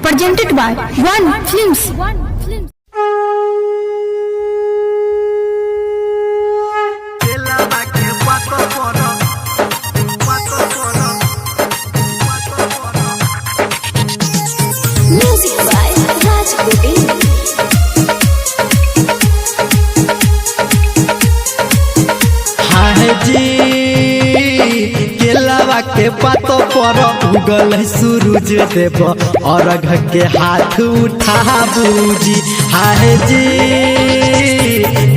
presented by One Films. Music by Raj Govind. केलावा के पातो पर उगल सूरज देव अर्घ के हाथ उठा बूजी हाय जी।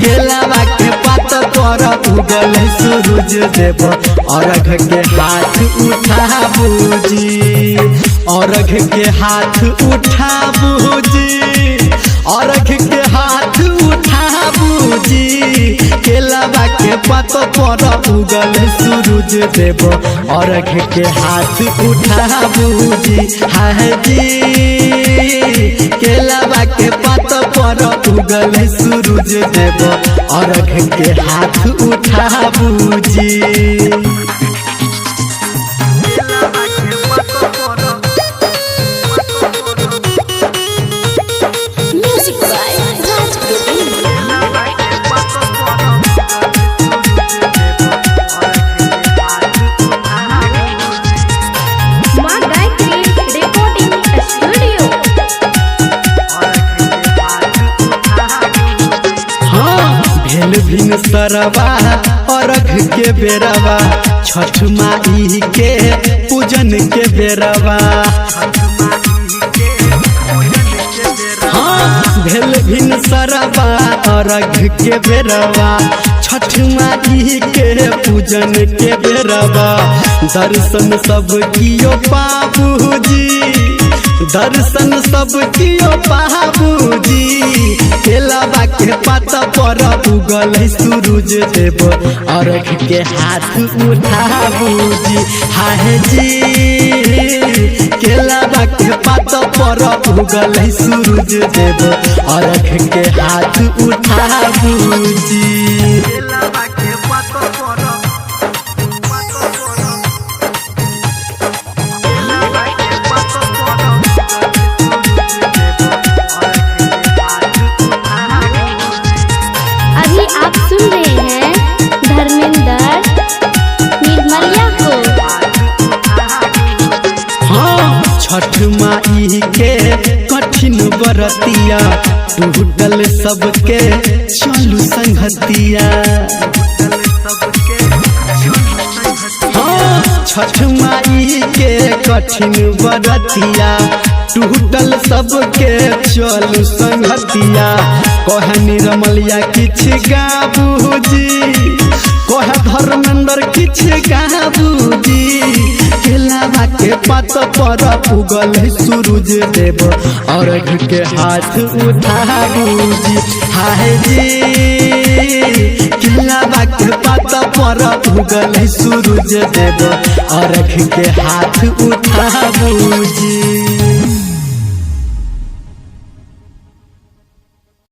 केलावा के पातो पर उगल सूरज देव अर्घ के हाथ उठा बूजी अर्घ के हाथ उठा बूजी अर्घ के हाथ उठा बूजी। केलावा के पातो पर उगल सूरज देव अर्घ के हाथ उठा बूजी हाय जी। केलावा के पातो पर उगल सूरज देव अर्घ के हाथ उठा बूजी। Music by Raj Govind. माँ गायत्री रिकॉर्डिंग स्टूडियो। भेल भिन सरवा अर्घ के बेरवा छठ माई के पूजन के बेरवा। भेल भिन सरवा अर्घ के बेरवा छठ माई के पूजन के बेरवा। दर्शन सब कियो बाबूजी दर्शन सब कियो बाबूजी। केलावा के पाता पर उगल सूरज देव अर्घ के हाथ उठा बूजी हाय जी। केलावा के पाता पर उगल सूरज देव अर्घ के हाथ उठा बूजी। अभी आप सुन रहे हैं धर्मेंद्र निर्मलिया को। छठ माई के कठिन बरतिया टूटल सबके चलू संगतिया। छठ माई के कठिन बरतिया टूटल सबके चलू संगतिया। कह निर्मलिया किछ गाबूजी कह धर्मेंद्र किछ गाबूजी। केलावा के पात पर उगल सूरज देव अर्घ के हाथ उठा बूजी हाय जी। केलावा के पात पर उगल सूरज देव अर्घ के हाथ उठा बूजी।